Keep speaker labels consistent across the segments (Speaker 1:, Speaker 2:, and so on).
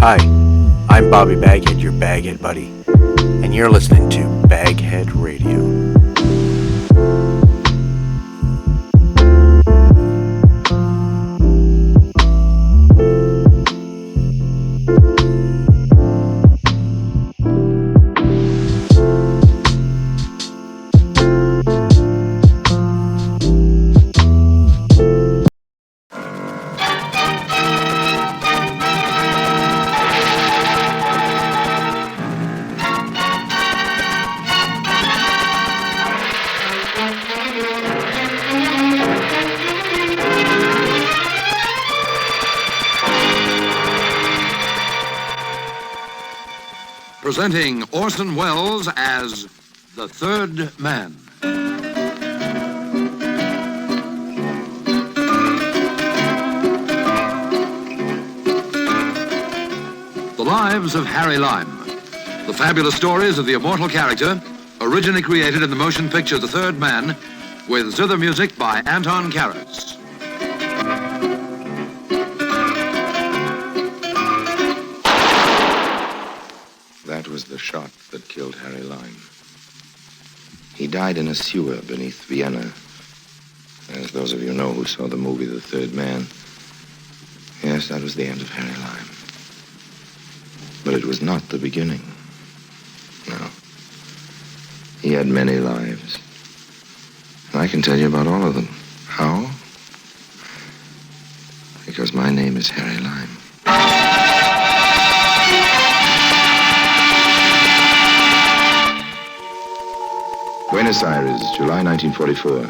Speaker 1: Hi, I'm Bobby Baghead, your Baghead buddy, and you're listening to Baghead Radio.
Speaker 2: Presenting Orson Welles as the Third Man. The Lives of Harry Lime. The fabulous stories of the immortal character, originally created in the motion picture The Third Man, with zither music by Anton Karas.
Speaker 3: That was the shot that killed Harry Lime. He died in a sewer beneath Vienna. As those of you know who saw the movie The Third Man, yes, that was the end of Harry Lime. But it was not the beginning. No. He had many lives. And I can tell you about all of them. How? Because my name is Harry Lime. Buenos Aires, July 1944.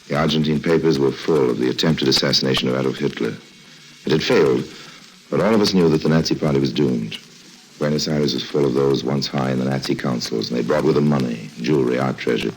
Speaker 3: The Argentine papers were full of the attempted assassination of Adolf Hitler. It had failed, but all of us knew that the Nazi Party was doomed. Buenos Aires was full of those once high in the Nazi councils, and they brought with them money, jewelry, art treasure.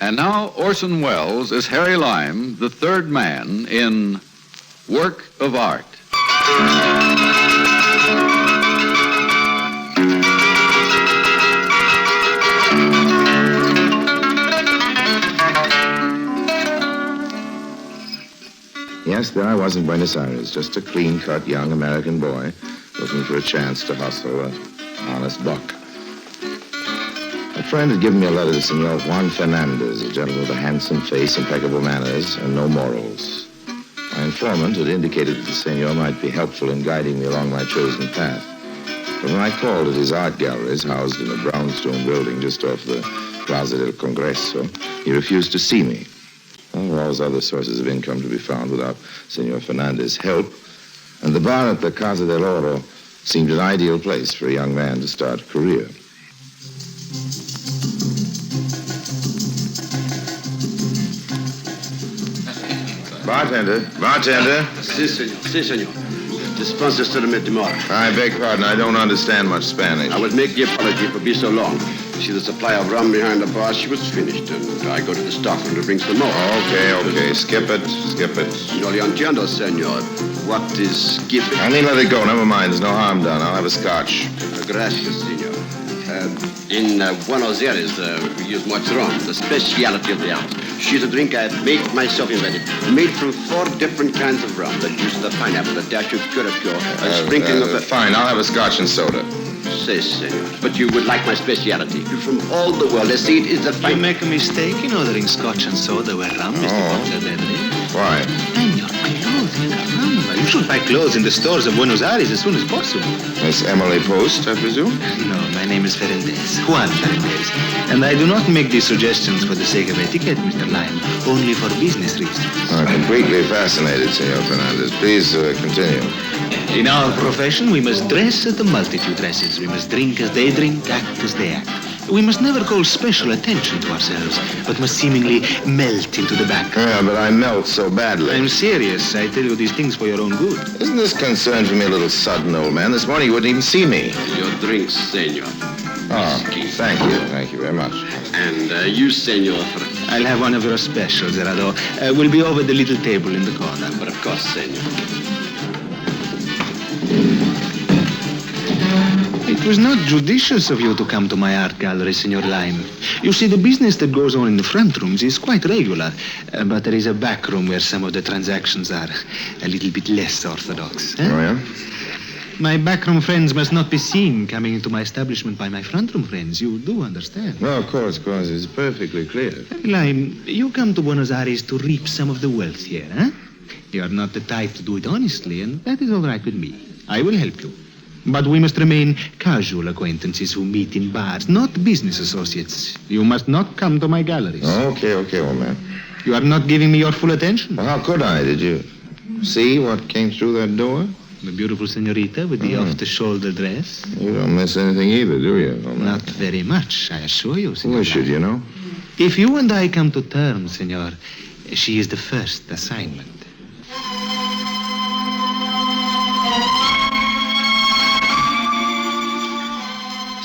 Speaker 4: And now Orson Welles is Harry Lime, the third man in Work of Art.
Speaker 3: Yes, there I was in Buenos Aires, just a clean-cut young American boy looking for a chance to hustle an honest buck. A friend had given me a letter to Senor Juan Fernandez, a gentleman with a handsome face, impeccable manners, and no morals. My informant had indicated that the senor might be helpful in guiding me along my chosen path. But when I called at his art galleries, housed in a brownstone building just off the Plaza del Congreso, he refused to see me. Well, there were always other sources of income to be found without Senor Fernandez's help, and the bar at the Casa del Oro seemed an ideal place for a young man to start a career. Bartender.
Speaker 5: Si, senor. Dispense this to the tomorrow.
Speaker 3: I beg pardon, I don't understand much Spanish.
Speaker 5: I would make the apology for being so long. See, the supply of rum behind the bar, she was finished, and I go to the stockroom to bring some more.
Speaker 3: Okay. Skip it.
Speaker 5: No le entiendo, senor. What is skipping?
Speaker 3: I mean, let it go. Never mind. There's no harm done. I'll have a scotch.
Speaker 5: Gracias, senor. In Buenos Aires, we use much rum, the speciality of the house. She's a drink I made myself invented. Made from 4 different kinds of rum. The juice of the pineapple, the dash of curacao, a sprinkling of the...
Speaker 3: Fine, I'll have a scotch and soda.
Speaker 5: Si, senor. But you would like my speciality. You're from all the world. They say it is the fine...
Speaker 6: You make a mistake in ordering scotch and soda with rum, Mr. Ponce.
Speaker 3: Why?
Speaker 6: And your clothing, caramba. You should buy clothes in the stores of Buenos Aires as soon as possible.
Speaker 3: Miss Emily Post, I presume?
Speaker 6: No, my name is Fernandez, Juan Fernandez. And I do not make these suggestions for the sake of etiquette, Mr. Lime, only for business reasons.
Speaker 3: I'm completely fascinated, Senor Fernandez. Please continue.
Speaker 6: In our profession, we must dress as the multitude dresses. We must drink as they drink, act as they act. We must never call special attention to ourselves, but must seemingly melt into the background.
Speaker 3: Yeah, but I melt so badly.
Speaker 6: I'm serious. I tell you these things for your own good.
Speaker 3: Isn't this concern for me a little sudden, old man? This morning you wouldn't even see me.
Speaker 5: Your drinks, senor.
Speaker 3: Oh, thank you. Thank you very much.
Speaker 5: And you, senor.
Speaker 6: I'll have one of your specials, Gerardo. We'll be over the little table in the corner.
Speaker 5: But of course, senor.
Speaker 6: It was not judicious of you to come to my art gallery, Senor Lime. You see, the business that goes on in the front rooms is quite regular, but there is a back room where some of the transactions are a little bit less orthodox.
Speaker 3: Oh, yeah?
Speaker 6: My backroom friends must not be seen coming into my establishment by my front room friends. You do understand?
Speaker 3: No, of course. It's perfectly clear.
Speaker 6: Lime, you come to Buenos Aires to reap some of the wealth here, huh? You are not the type to do it honestly, and that is all right with me. I will help you. But we must remain casual acquaintances who meet in bars, not business associates. You must not come to my galleries.
Speaker 3: Okay, old man.
Speaker 6: You are not giving me your full attention.
Speaker 3: Well, how could I? Did you see what came through that door?
Speaker 6: The beautiful senorita with the off-the-shoulder dress.
Speaker 3: You don't miss anything either, do you, old man?
Speaker 6: Not very much, I assure you, senor.
Speaker 3: Why should you know?
Speaker 6: If you and I come to terms, senor, she is the first assignment.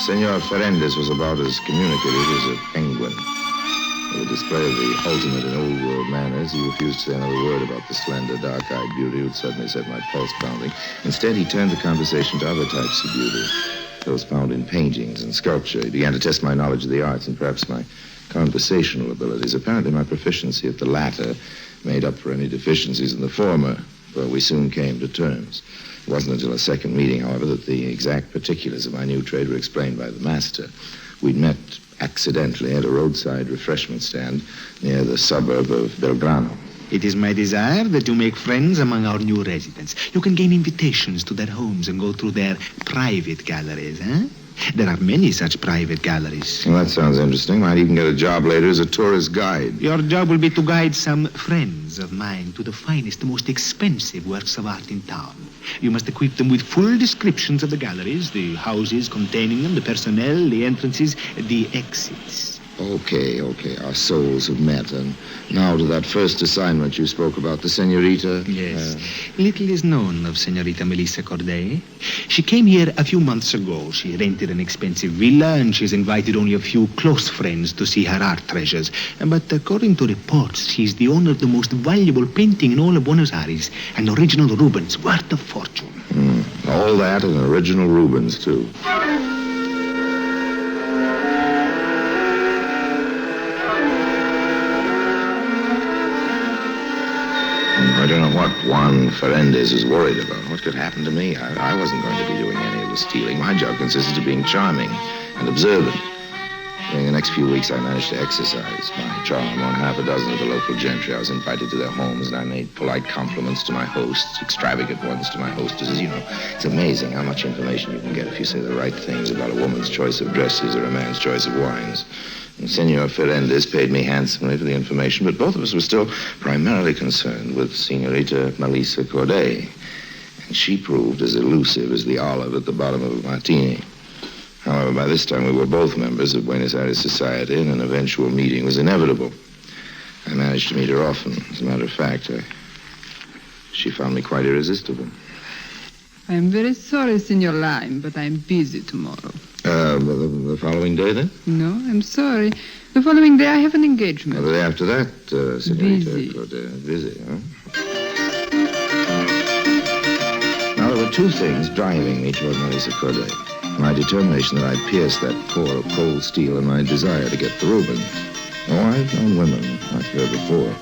Speaker 3: Senor Fernandez was about as communicative as a penguin. With a display of the ultimate in old-world manners, he refused to say another word about the slender, dark-eyed beauty who suddenly set my pulse pounding. Instead, he turned the conversation to other types of beauty, those found in paintings and sculpture. He began to test my knowledge of the arts and perhaps my conversational abilities. Apparently, my proficiency at the latter made up for any deficiencies in the former, but we soon came to terms. It wasn't until a second meeting, however, that the exact particulars of my new trade were explained by the master. We'd met accidentally at a roadside refreshment stand near the suburb of Belgrano.
Speaker 6: It is my desire that you make friends among our new residents. You can gain invitations to their homes and go through their private galleries, huh? There are many such private galleries.
Speaker 3: Well, that sounds interesting. Might even get a job later as a tourist guide.
Speaker 6: Your job will be to guide some friends of mine to the finest, the most expensive works of art in town. You must equip them with full descriptions of the galleries, the houses containing them, the personnel, the entrances, the exits.
Speaker 3: Okay. Our souls have met. And now to that first assignment you spoke about, the senorita.
Speaker 6: Yes. Little is known of Senorita Melissa Corday. She came here a few months ago. She rented an expensive villa, and she's invited only a few close friends to see her art treasures. But according to reports, she's the owner of the most valuable painting in all of Buenos Aires, an original Rubens worth a fortune.
Speaker 3: All that and original Rubens, too. I don't know what Juan Fernandez is worried about. What could happen to me? I wasn't going to be doing any of the stealing. My job consisted of being charming and observant. During the next few weeks, I managed to exercise my charm on half a dozen of the local gentry. I was invited to their homes, and I made polite compliments to my hosts, extravagant ones to my hostesses. You know, it's amazing how much information you can get if you say the right things about a woman's choice of dresses or a man's choice of wines. And Senor Fernandez paid me handsomely for the information, but both of us were still primarily concerned with Senorita Melissa Corday. And she proved as elusive as the olive at the bottom of a martini. However, by this time we were both members of Buenos Aires society, and an eventual meeting was inevitable. I managed to meet her often. As a matter of fact, she found me quite irresistible.
Speaker 7: I'm very sorry, Senor Lime, but I'm busy tomorrow.
Speaker 3: The following day, then?
Speaker 7: No, I'm sorry. The following day I have an engagement.
Speaker 3: The day after that, Senorita
Speaker 7: Busy.
Speaker 3: Corday. Busy, huh? Now, there were two things driving me toward Melissa Corday. My determination that I'd pierce that core of cold steel and my desire to get the Rubens. Oh, I've known women like her before.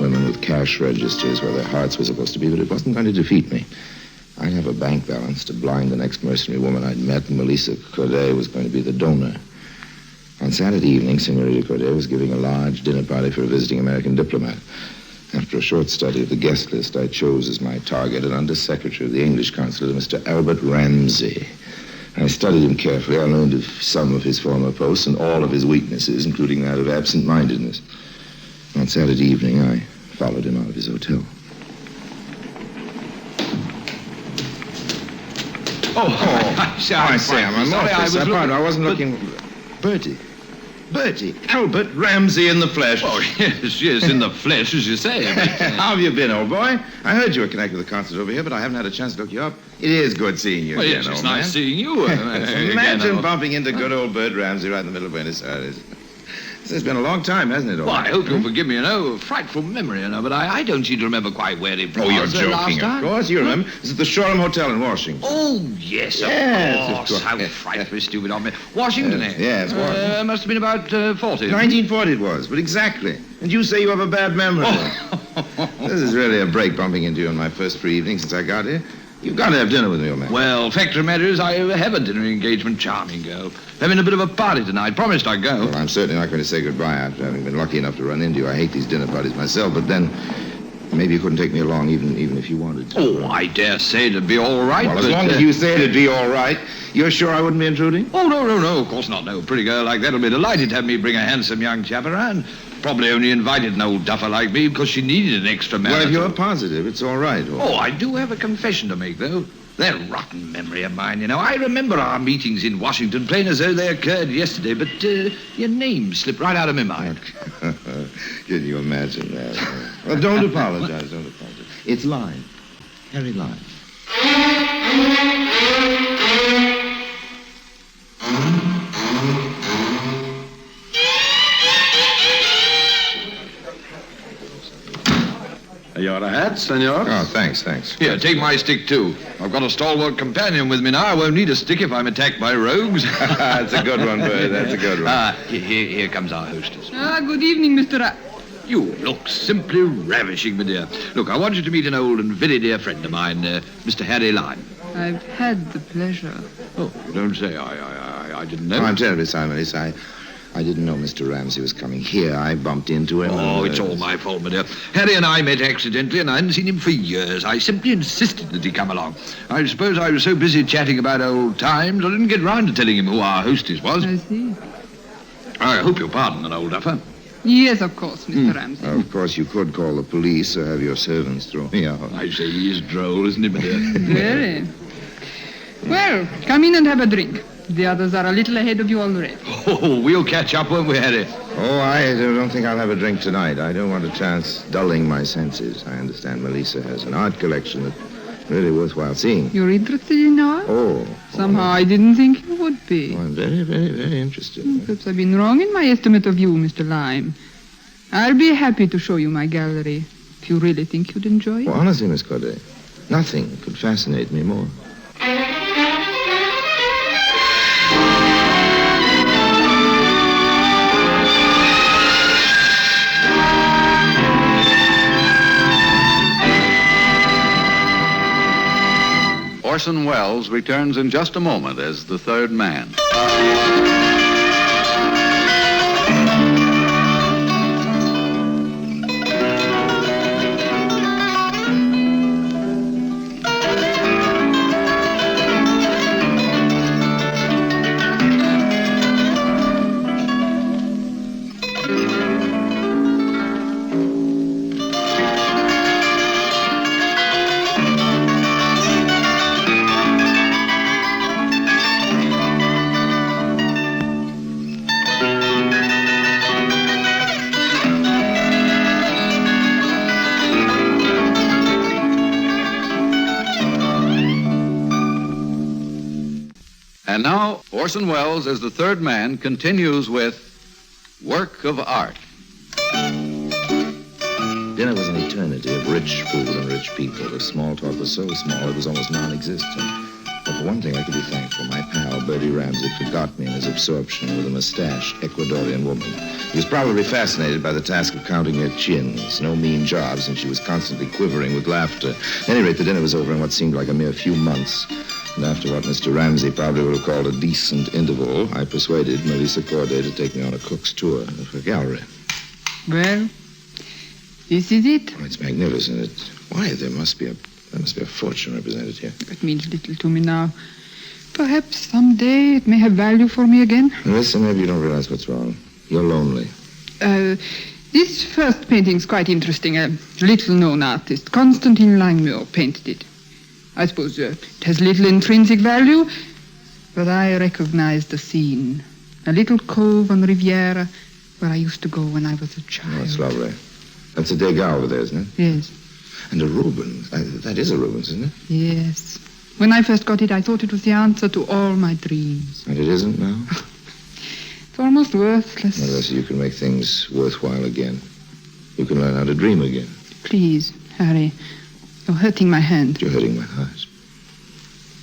Speaker 3: Women with cash registers where their hearts were supposed to be, but it wasn't going to defeat me. I'd have a bank balance to blind the next mercenary woman I'd met, and Melissa Corday was going to be the donor. On Saturday evening, Senorita Corday was giving a large dinner party for a visiting American diplomat. After a short study of the guest list, I chose as my target an undersecretary of the English consulate, Mr. Albert Ramsey. I studied him carefully. I learned of some of his former posts and all of his weaknesses, including that of absent-mindedness. On Saturday evening, I followed him out of his hotel.
Speaker 4: Hi,
Speaker 3: Sam. I'm
Speaker 4: sorry,
Speaker 3: I wasn't looking... Bertie, Albert Ramsey in the flesh.
Speaker 4: Oh, yes, in the flesh, as you say. But,
Speaker 3: How have you been, old boy? I heard you were connected with the concert over here, but I haven't had a chance to look you up. It is good seeing you
Speaker 4: well,
Speaker 3: again,
Speaker 4: yes, it's
Speaker 3: old
Speaker 4: nice
Speaker 3: man.
Speaker 4: seeing you.
Speaker 3: Imagine bumping into good old Bert Ramsey right in the middle of Buenos Aires. It's been a long time, hasn't it, old
Speaker 4: Well, I
Speaker 3: man?
Speaker 4: hope you'll forgive me, a frightful memory, but I don't seem to remember quite where it was.
Speaker 3: Oh, you're
Speaker 4: the last
Speaker 3: joking, of
Speaker 4: time.
Speaker 3: course. You remember. It's at the Shoreham Hotel in Washington.
Speaker 4: Oh, yes,
Speaker 3: Yes,
Speaker 4: of
Speaker 3: of
Speaker 4: course.
Speaker 3: course.
Speaker 4: How frightfully stupid of me. Washington, eh?
Speaker 3: Yes, Washington.
Speaker 4: Must have been about 40.
Speaker 3: 1940 it was, but exactly. And you say you have a bad memory. This is really a break bumping into you on my first free evening since I got here. You've got to have dinner with me, old man.
Speaker 4: Well, fact of the matter is, I have a dinner engagement. Charming girl. Having a bit of a party tonight. Promised I'd go.
Speaker 3: Well, I'm certainly not going to say goodbye after having been lucky enough to run into you. I hate these dinner parties myself, but then maybe you couldn't take me along even if you wanted to.
Speaker 4: Oh, I dare say it'd be all right.
Speaker 3: Well, as
Speaker 4: but,
Speaker 3: long as you say it'd be all right, you're sure I wouldn't be intruding?
Speaker 4: Oh, no, of course not. No, a pretty girl like that'll be delighted to have me bring a handsome young chap around. Probably only invited an old duffer like me because she needed an extra man.
Speaker 3: Well, if you're positive, it's all right.
Speaker 4: Oh, I do have a confession to make, though. That rotten memory of mine, I remember our meetings in Washington plain as though they occurred yesterday, but your name slipped right out of my mind.
Speaker 3: Can you imagine that? Well, don't apologize. It's Lime. Harry Lime.
Speaker 8: Your hat, senor?
Speaker 3: Oh, thanks.
Speaker 4: Here, take my stick, too. I've got a stalwart companion with me now. I won't need a stick if I'm attacked by rogues.
Speaker 3: That's a good one, Bert. That's a good one.
Speaker 4: Here comes our hostess.
Speaker 7: Good evening, Mr.
Speaker 4: You look simply ravishing, my dear. Look, I want you to meet an old and very dear friend of mine, Mr. Harry Lime.
Speaker 7: I've had the pleasure.
Speaker 4: Oh, don't say I didn't know.
Speaker 3: Oh, I'm terribly sorry, Melissa. I didn't know Mr. Ramsey was coming here. I bumped into him.
Speaker 4: Oh, it's all my fault, my dear. Harry and I met accidentally, and I hadn't seen him for years. I simply insisted that he come along. I suppose I was so busy chatting about old times, I didn't get round to telling him who our hostess was.
Speaker 7: I see.
Speaker 4: I hope you'll pardon an old duffer.
Speaker 7: Yes, of course, Mr. Ramsey.
Speaker 3: Of course, you could call the police or have your servants throw me out.
Speaker 4: I say he is droll, isn't he, my dear?
Speaker 7: Very. Well, come in and have a drink. The others are a little ahead of you already.
Speaker 4: Oh, we'll catch up, won't we, Harry?
Speaker 3: Oh, I don't think I'll have a drink tonight. I don't want a chance dulling my senses. I understand Melissa has an art collection that's really worthwhile seeing.
Speaker 7: You're interested in art?
Speaker 3: Oh.
Speaker 7: Somehow I didn't think you would be.
Speaker 3: Oh, I'm very, very, very interested.
Speaker 7: Perhaps I've been wrong in my estimate of you, Mr. Lime. I'll be happy to show you my gallery, if you really think you'd enjoy it.
Speaker 3: Well, honestly, Miss Corday, nothing could fascinate me more.
Speaker 4: Orson Welles returns in just a moment as the third man. And now, Orson Welles, as the third man, continues with Work of Art.
Speaker 3: Dinner was an eternity of rich food and rich people. The small talk was so small it was almost non-existent. But for one thing, I could be thankful. My pal, Bertie Ramsey, forgot me in his absorption with a mustached Ecuadorian woman. He was probably fascinated by the task of counting her chins. No mean job, since she was constantly quivering with laughter. At any rate, the dinner was over in what seemed like a mere few months. And after what Mr. Ramsey probably would have called a decent interval, I persuaded Melissa Corday to take me on a cook's tour of her gallery.
Speaker 7: Well, This is it.
Speaker 3: Oh, it's magnificent. Why, there must be a fortune represented here.
Speaker 7: It means little to me now. Perhaps someday it may have value for me again.
Speaker 3: Listen, maybe you don't realize what's wrong. You're lonely.
Speaker 7: This first painting's quite interesting. A little-known artist, Constantine Langmuir, painted it. I suppose it has little intrinsic value, but I recognize the scene. A little cove on Riviera where I used to go when I was a child.
Speaker 3: Oh, it's lovely. That's a Degas over there, isn't it?
Speaker 7: Yes.
Speaker 3: And a Rubens. That is a Rubens, isn't it?
Speaker 7: Yes. When I first got it, I thought it was the answer to all my dreams.
Speaker 3: And it isn't now?
Speaker 7: It's almost worthless.
Speaker 3: Well, so you can make things worthwhile again. You can learn how to dream again.
Speaker 7: Please, Harry. You're hurting my hand.
Speaker 3: You're hurting my heart.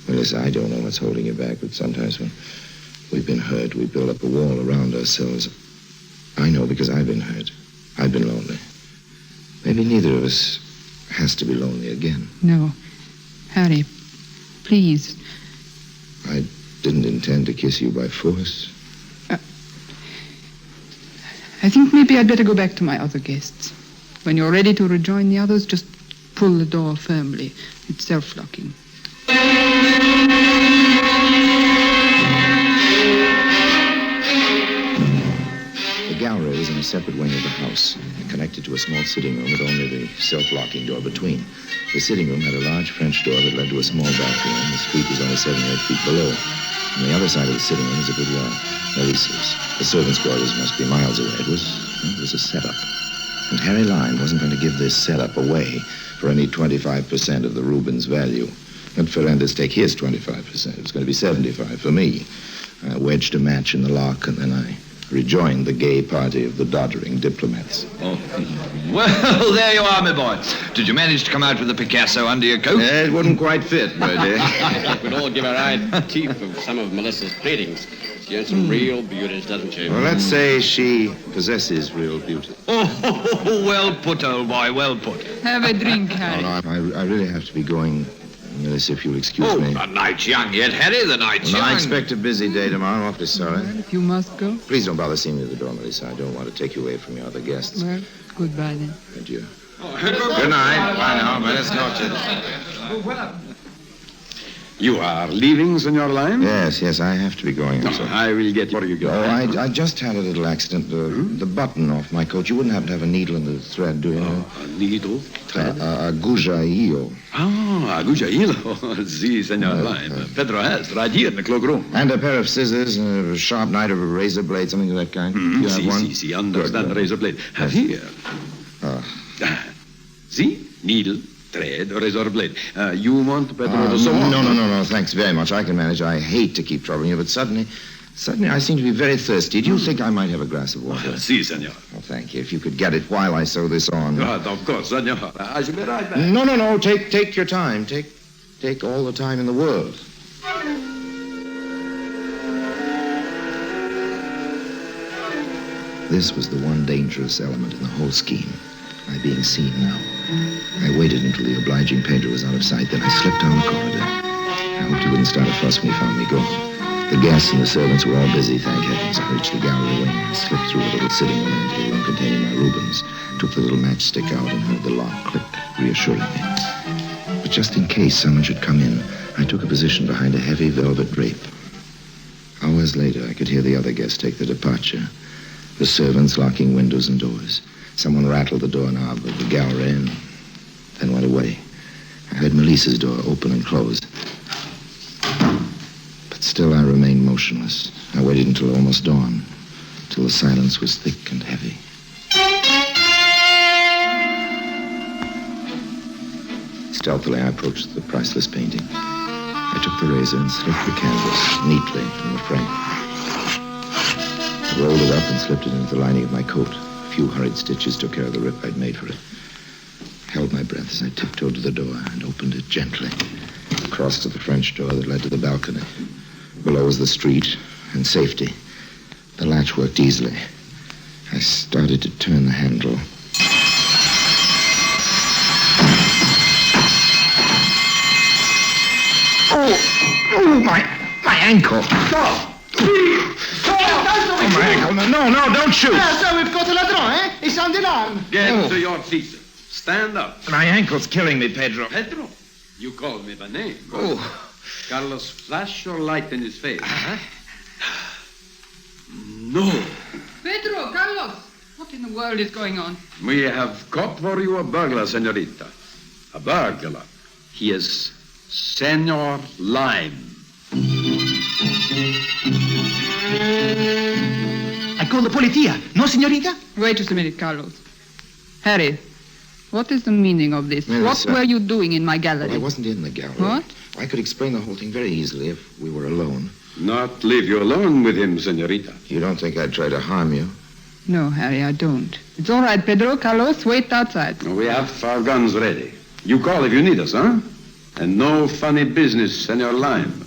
Speaker 3: Well, listen, I don't know what's holding you back, but sometimes when we've been hurt, we build up a wall around ourselves. I know because I've been hurt. I've been lonely. Maybe neither of us has to be lonely again.
Speaker 7: No. Harry, please.
Speaker 3: I didn't intend to kiss you by force.
Speaker 7: I think maybe I'd better go back to my other guests. When you're ready to rejoin the others, just pull the door firmly. It's self-locking.
Speaker 3: The gallery was in a separate wing of the house, connected to a small sitting room with only the self-locking door between. The sitting room had a large French door that led to a small balcony, and the street was only 7 or 8 feet below. On the other side of the sitting room was a boudoir, Melissa's. The servants' quarters must be miles away. It was a setup. And Harry Lime wasn't going to give this setup away for any 25% of the Rubens' value. Let Ferendez take his 25%. It's going to be 75 for me. I wedged a match in the lock, and then I rejoined the gay party of the doddering diplomats.
Speaker 4: Oh, well, there you are, my boy. Did you manage to come out with a Picasso under your coat?
Speaker 3: It wouldn't quite fit, but...
Speaker 5: We'd all give our eye teeth of some of Melissa's paintings. She has some real beauties, doesn't she?
Speaker 3: Well, let's say she possesses real beauty.
Speaker 4: Oh, well put, old boy, well put.
Speaker 7: Have a drink, Harry.
Speaker 3: No, I really have to be going, Melissa, if you'll excuse me.
Speaker 4: The night's young yet, Harry, the night's young.
Speaker 3: I expect a busy day tomorrow. I'm awfully sorry.
Speaker 7: Well, if you must go.
Speaker 3: Please don't bother seeing me at the door, Melissa. I don't want to take you away from your other guests.
Speaker 7: Well, goodbye then.
Speaker 3: Adieu. Good night. Bye now. Buenas noches.
Speaker 8: You are leaving, Senor Lime?
Speaker 3: Yes, I have to be going. I'm sorry.
Speaker 8: I will get where you go.
Speaker 3: Oh, I just had a little accident. The button off my coat. You wouldn't happen to have a needle in the thread, do you?
Speaker 8: A needle? Thread?
Speaker 3: A gujaillo.
Speaker 8: Ah, gujaillo. Si, Senor Lime. Pedro has, right here in the cloakroom.
Speaker 3: And a pair of scissors, a sharp knife, or a razor blade, something of that kind. You have one?
Speaker 8: Si, understand, razor blade. Have here. See? Needle, thread, razor blade. You want Pedro to sew?
Speaker 3: No, thanks very much. I can manage. I hate to keep troubling you, but suddenly I seem to be very thirsty. Do you think I might have a glass of water?
Speaker 8: Si, Senor.
Speaker 3: Oh, thank you. If you could get it while I sew this on.
Speaker 8: Of course, Senor. I shall be right back.
Speaker 3: No. Take your time. Take all the time in the world. This was the one dangerous element in the whole scheme. My being seen now. I waited until the obliging Pedro was out of sight, then I slipped down the corridor. I hoped he wouldn't start a fuss when he found me gone. The guests and the servants were all busy, thank heavens. I reached the gallery wing. I slipped through the little sitting room into the room containing my Rubens, took the little matchstick out and heard the lock click, reassuring me. But just in case someone should come in, I took a position behind a heavy velvet drape. Hours later, I could hear the other guests take their departure. The servants locking windows and doors. Someone rattled the doorknob of the gallery and then went away. I heard Melissa's door open and close. But still I remained motionless. I waited until almost dawn, till the silence was thick and heavy. Stealthily, I approached the priceless painting. I took the razor and slipped the canvas neatly from the frame. I rolled it up and slipped it into the lining of my coat. A few hurried stitches took care of the rip I'd made for it. I held my breath as I tiptoed to the door and opened it gently. Crossed to the French door that led to the balcony. Below was the street and safety. The latch worked easily. I started to turn the handle. Oh, my ankle. Stop! Stop! my ankle. No, don't shoot.
Speaker 9: Ça, we've got a ladron, eh? It's on the arm.
Speaker 8: Get to your feet. Stand up.
Speaker 3: My ankle's killing me, Pedro.
Speaker 8: Pedro, you called me by name.
Speaker 3: Oh.
Speaker 8: Carlos, flash your light in his face. Huh? No.
Speaker 7: Pedro, Carlos, what in the world is going on?
Speaker 8: We have caught for you a burglar, senorita. A burglar. He is Senor Lime.
Speaker 6: I call the politia. No, senorita?
Speaker 7: Wait just a minute, Carlos. Harry, what is the meaning of this?
Speaker 3: Melissa.
Speaker 7: What were you doing in my gallery?
Speaker 3: Well, I wasn't in the gallery.
Speaker 7: What?
Speaker 3: I could explain the whole thing very easily if we were alone.
Speaker 8: Not leave you alone with him, senorita.
Speaker 3: You don't think I'd try to harm you?
Speaker 7: No, Harry, I don't. It's all right, Pedro. Carlos, wait outside.
Speaker 8: We have our guns ready. You call if you need us, huh? And no funny business, Senor Lime.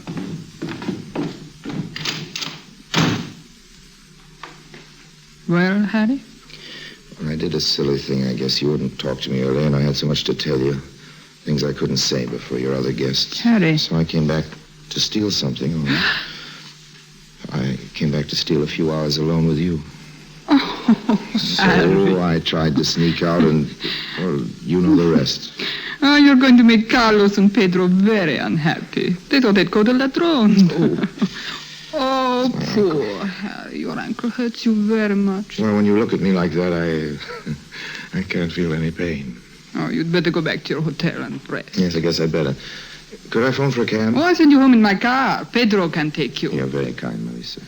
Speaker 7: Well, Harry?
Speaker 3: I did a silly thing. I guess you wouldn't talk to me earlier, and I had so much to tell you. Things I couldn't say before your other guests.
Speaker 7: Harry.
Speaker 3: So I came back to steal something. I came back to steal a few hours alone with you.
Speaker 7: Oh,
Speaker 3: So I tried to sneak out, and, well, you know the rest.
Speaker 7: Oh, you're going to make Carlos and Pedro very unhappy. They thought they'd caught a ladron. Oh, poor Harry. Your ankle hurts you very much.
Speaker 3: Well, when you look at me like that, I can't feel any pain.
Speaker 7: Oh, you'd better go back to your hotel and rest.
Speaker 3: Yes, I guess I'd better. Could I phone for a cab?
Speaker 7: Oh, I'll send you home in my car. Pedro can take you.
Speaker 3: You're very kind, Melissa.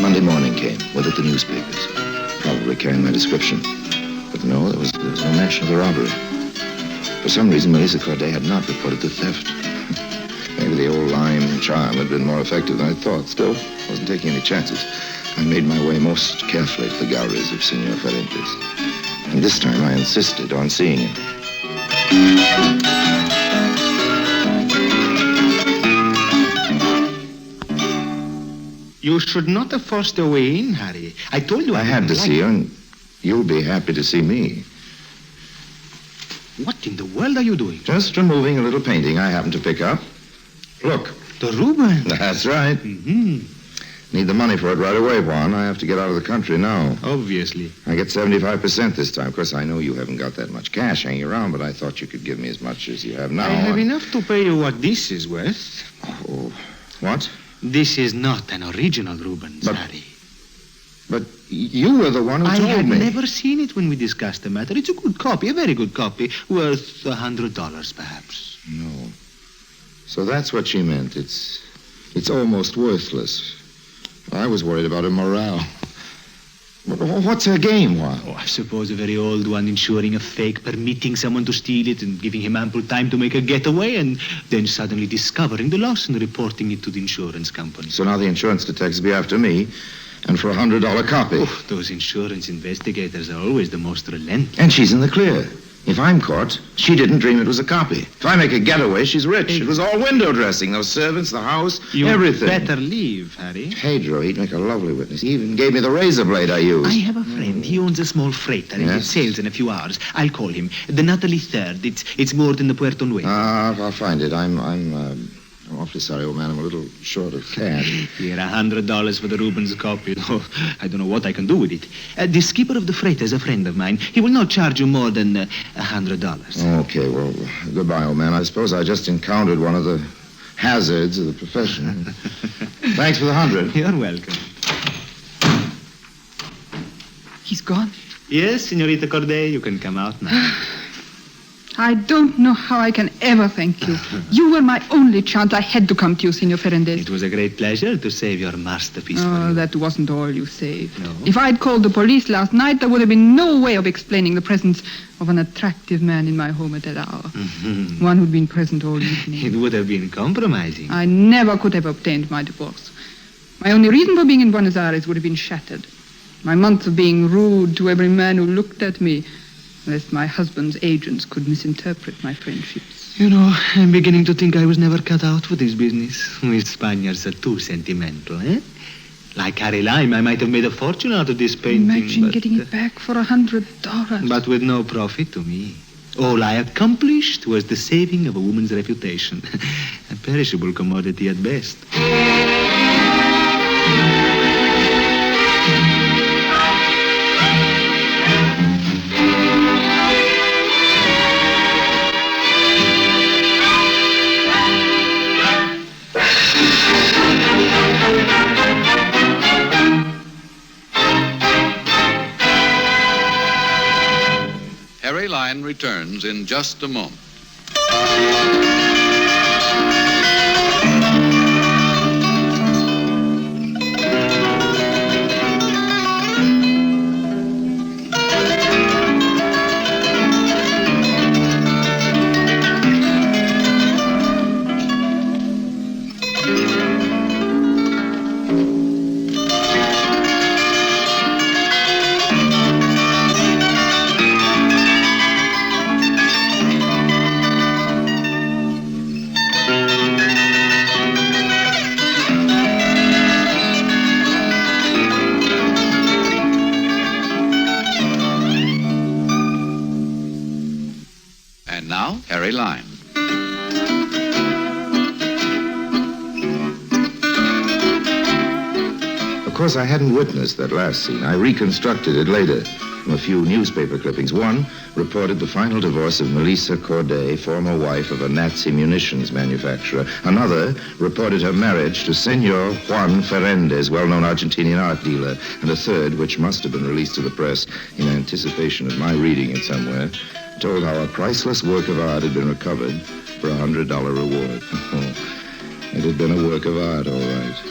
Speaker 3: Monday morning came, with it the newspapers. Probably carrying my description. But no, there was no mention of the robbery. For some reason, Melissa Corday had not reported the theft. Maybe the old lime charm had been more effective than I thought. Still, wasn't taking any chances. I made my way most carefully to the galleries of Senor Ferentes. And this time I insisted on seeing him.
Speaker 6: You should not have forced your way in, Harry. I told you
Speaker 3: I had to see you, and you'll be happy to see me.
Speaker 6: What in the world are you doing?
Speaker 3: Just removing a little painting I happened to pick up. Look.
Speaker 6: The Rubens.
Speaker 3: That's right.
Speaker 6: Mm-hmm.
Speaker 3: Need the money for it right away, Juan. I have to get out of the country now.
Speaker 6: Obviously.
Speaker 3: I get 75% this time. Of course, I know you haven't got that much cash hanging around, but I thought you could give me as much as you have now.
Speaker 6: I have enough to pay you what this is worth.
Speaker 3: Oh, what?
Speaker 6: This is not an original Rubens,
Speaker 3: But-
Speaker 6: Harry.
Speaker 3: But you were the one who
Speaker 6: I
Speaker 3: told
Speaker 6: had
Speaker 3: me.
Speaker 6: never seen it when we discussed the matter. It's a good copy, a very good copy, worth $100 perhaps.
Speaker 3: No. So that's what she meant. It's almost worthless. I was worried about her morale. What's her game, Juan?
Speaker 6: Oh, I suppose a very old one, ensuring a fake, permitting someone to steal it and giving him ample time to make a getaway, and then suddenly discovering the loss and reporting it to the insurance company.
Speaker 3: So now the insurance detectives be after me, and for a $100 copy.
Speaker 6: Oh, those insurance investigators are always the most relentless.
Speaker 3: And she's in the clear. If I'm caught, she didn't dream it was a copy. If I make a getaway, she's rich. It was all window dressing. Those servants, the house,
Speaker 6: You
Speaker 3: everything.
Speaker 6: better leave, Harry.
Speaker 3: Pedro, he'd make a lovely witness. He even gave me the razor blade I used.
Speaker 6: I have a friend. He owns a small freighter. and It
Speaker 3: Yes?
Speaker 6: sails in a few hours. I'll call him. The Natalie Third. It's moored in the Puerto Nuevo.
Speaker 3: I'll find it. I'm awfully sorry, old man. I'm a little short of cash.
Speaker 6: Here, $100 for the Rubens copy. Oh, I don't know what I can do with it. The skipper of the freighter is a friend of mine. He will not charge you more than $100.
Speaker 3: Okay, well, goodbye, old man. I suppose I just encountered one of the hazards of the profession. Thanks for the 100.
Speaker 6: You're welcome.
Speaker 7: He's gone.
Speaker 6: Yes, Senorita Corday, you can come out now.
Speaker 7: I don't know how I can ever thank you. You were my only chance. I had to come to you, Senor Fernández.
Speaker 6: It was a great pleasure to save your masterpiece for
Speaker 7: Oh,
Speaker 6: you.
Speaker 7: that wasn't all you saved.
Speaker 6: No?
Speaker 7: If I'd called the police last night, there would have been no way of explaining the presence of an attractive man in my home at that hour.
Speaker 6: Mhm.
Speaker 7: One who'd been present all evening.
Speaker 6: It would have been compromising.
Speaker 7: I never could have obtained my divorce. My only reason for being in Buenos Aires would have been shattered. My months of being rude to every man who looked at me, lest my husband's agents could misinterpret my friendships.
Speaker 6: You know, I'm beginning to think I was never cut out for this business. We Spaniards are too sentimental, eh? Like Harry Lime, I might have made a fortune out of this painting.
Speaker 7: Imagine
Speaker 6: but,
Speaker 7: getting it back for $100.
Speaker 6: But with no profit to me. All I accomplished was the saving of a woman's reputation. A perishable commodity at best.
Speaker 2: Line returns in just a moment. And now, Harry Lime.
Speaker 3: Of course, I hadn't witnessed that last scene. I reconstructed it later from a few newspaper clippings. One reported the final divorce of Melissa Corday, former wife of a Nazi munitions manufacturer. Another reported her marriage to Senor Juan Ferrandez, well-known Argentinian art dealer. And a third, which must have been released to the press in anticipation of my reading it somewhere, told how a priceless work of art had been recovered for a $100 reward. It had been a work of art, all right.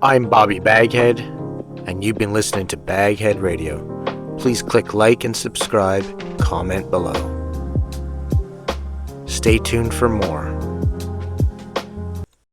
Speaker 1: I'm Bobby Baghead, and you've been listening to Baghead Radio. Please click like and subscribe, comment below. Stay tuned for more.